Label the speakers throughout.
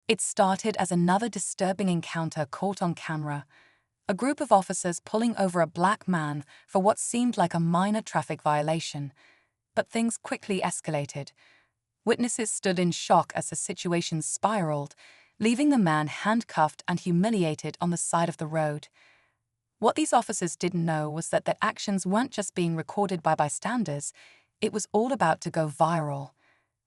Speaker 1: It started as another disturbing encounter caught on camera, a group of officers pulling over a black man for what seemed like a minor traffic violation. But things quickly escalated. Witnesses stood in shock as the situation spiraled, leaving the man handcuffed and humiliated on the side of the road. What these officers didn't know was that their actions weren't just being recorded by bystanders, it was all about to go viral.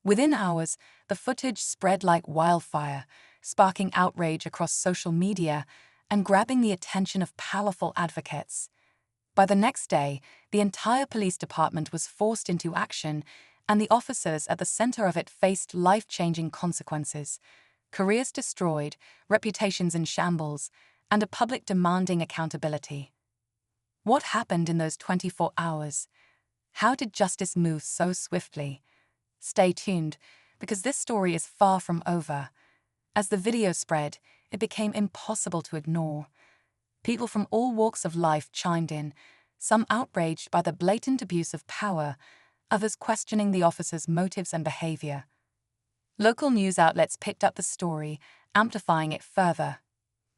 Speaker 1: Within hours, the footage spread like wildfire, sparking outrage across social media and grabbing the attention of powerful advocates. By the next day, the entire police department was forced into action, and the officers at the center of it faced life-changing consequences: careers destroyed, reputations in shambles, and a public demanding accountability. What happened in those 24 hours? How did justice move so swiftly? Stay tuned, because this story is far from over. As the video spread, it became impossible to ignore. People from all walks of life chimed in, some outraged by the blatant abuse of power, others questioning the officers' motives and behavior. Local news outlets picked up the story, amplifying it further.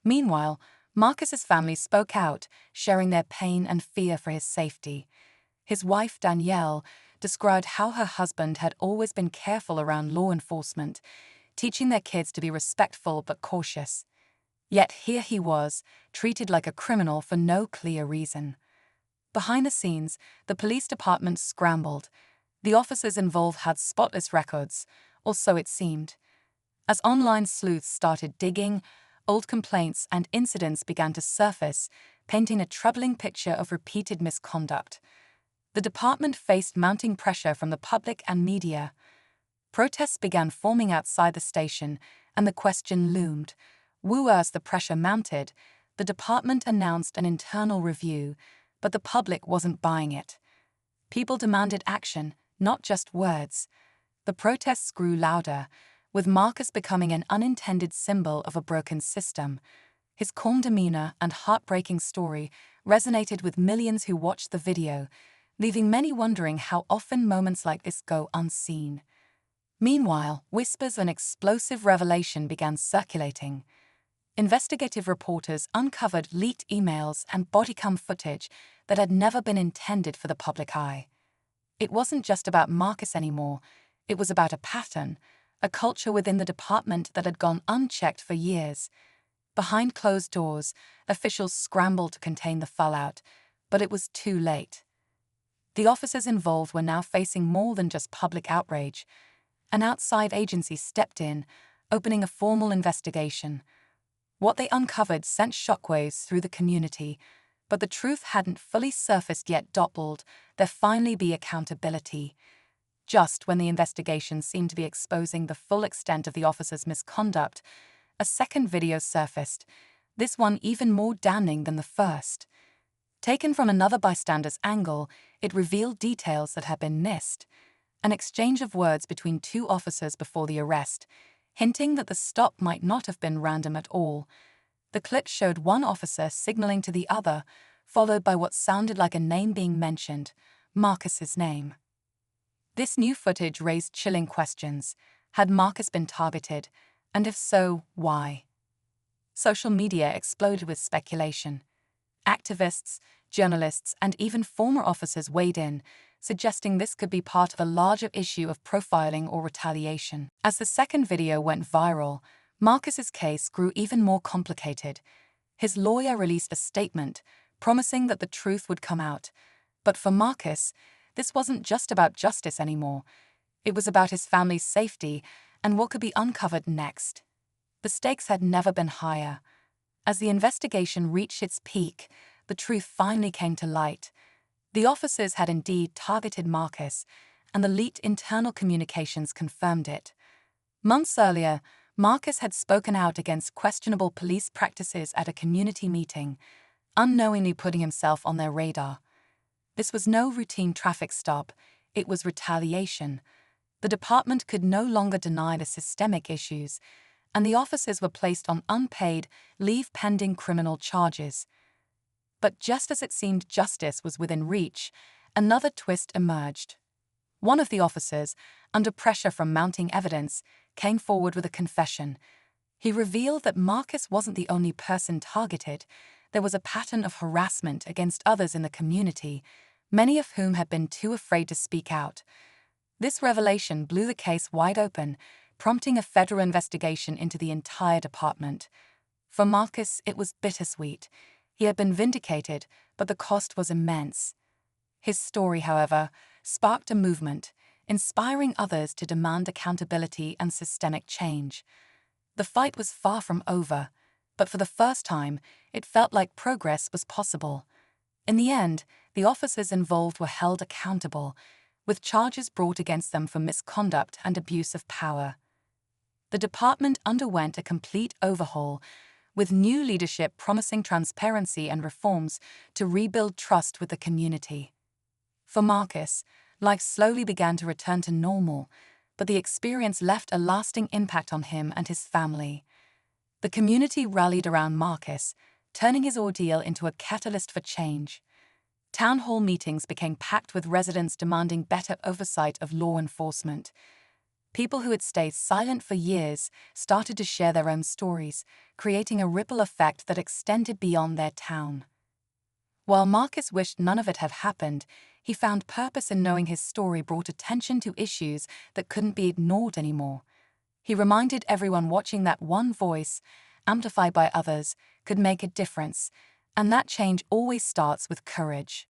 Speaker 1: Meanwhile, Marcus's family spoke out, sharing their pain and fear for his safety. His wife, Danielle, described how her husband had always been careful around law enforcement, teaching their kids to be respectful but cautious. Yet here he was, treated like a criminal for no clear reason. Behind the scenes, the police department scrambled. The officers involved had spotless records, or so it seemed. As online sleuths started digging, old complaints and incidents began to surface, painting a troubling picture of repeated misconduct. The department faced mounting pressure from the public and media. Protests began forming outside the station, and the question loomed. As the pressure mounted, the department announced an internal review, but the public wasn't buying it. People demanded action, not just words. The protests grew louder, with Marcus becoming an unintended symbol of a broken system. His calm demeanor and heartbreaking story resonated with millions who watched the video, leaving many wondering how often moments like this go unseen. Meanwhile, whispers of an explosive revelation began circulating. Investigative reporters uncovered leaked emails and bodycam footage that had never been intended for the public eye. It wasn't just about Marcus anymore, it was about a pattern, a culture within the department that had gone unchecked for years. Behind closed doors, officials scrambled to contain the fallout, but it was too late. The officers involved were now facing more than just public outrage. An outside agency stepped in, opening a formal investigation. What they uncovered sent shockwaves through the community, but the truth hadn't fully surfaced yet. There finally be accountability. Just when the investigation seemed to be exposing the full extent of the officers' misconduct, a second video surfaced, this one even more damning than the first. Taken from another bystander's angle, it revealed details that had been missed. An exchange of words between two officers before the arrest, hinting that the stop might not have been random at all. The clip showed one officer signaling to the other, followed by what sounded like a name being mentioned, Marcus's name. This new footage raised chilling questions. Had Marcus been targeted? And if so, why? Social media exploded with speculation. Activists, journalists, and even former officers weighed in, suggesting this could be part of a larger issue of profiling or retaliation. As the second video went viral, Marcus's case grew even more complicated. His lawyer released a statement, promising that the truth would come out. But for Marcus, this wasn't just about justice anymore. It was about his family's safety and what could be uncovered next. The stakes had never been higher. As the investigation reached its peak, the truth finally came to light. The officers had indeed targeted Marcus, and the leaked internal communications confirmed it. Months earlier, Marcus had spoken out against questionable police practices at a community meeting, unknowingly putting himself on their radar. This was no routine traffic stop, it was retaliation. The department could no longer deny the systemic issues, and the officers were placed on unpaid, leave-pending criminal charges. But just as it seemed justice was within reach, another twist emerged. One of the officers, under pressure from mounting evidence, came forward with a confession. He revealed that Marcus wasn't the only person targeted. There was a pattern of harassment against others in the community, many of whom had been too afraid to speak out. This revelation blew the case wide open, prompting a federal investigation into the entire department. For Marcus, it was bittersweet. He had been vindicated, but the cost was immense. His story, however, sparked a movement, inspiring others to demand accountability and systemic change. The fight was far from over, but for the first time, it felt like progress was possible. In the end, the officers involved were held accountable, with charges brought against them for misconduct and abuse of power. The department underwent a complete overhaul, with new leadership promising transparency and reforms to rebuild trust with the community. For Marcus, life slowly began to return to normal, but the experience left a lasting impact on him and his family. The community rallied around Marcus, turning his ordeal into a catalyst for change. Town hall meetings became packed with residents demanding better oversight of law enforcement. People who had stayed silent for years started to share their own stories, creating a ripple effect that extended beyond their town. While Marcus wished none of it had happened, he found purpose in knowing his story brought attention to issues that couldn't be ignored anymore. He reminded everyone watching that one voice, amplified by others, could make a difference, and that change always starts with courage.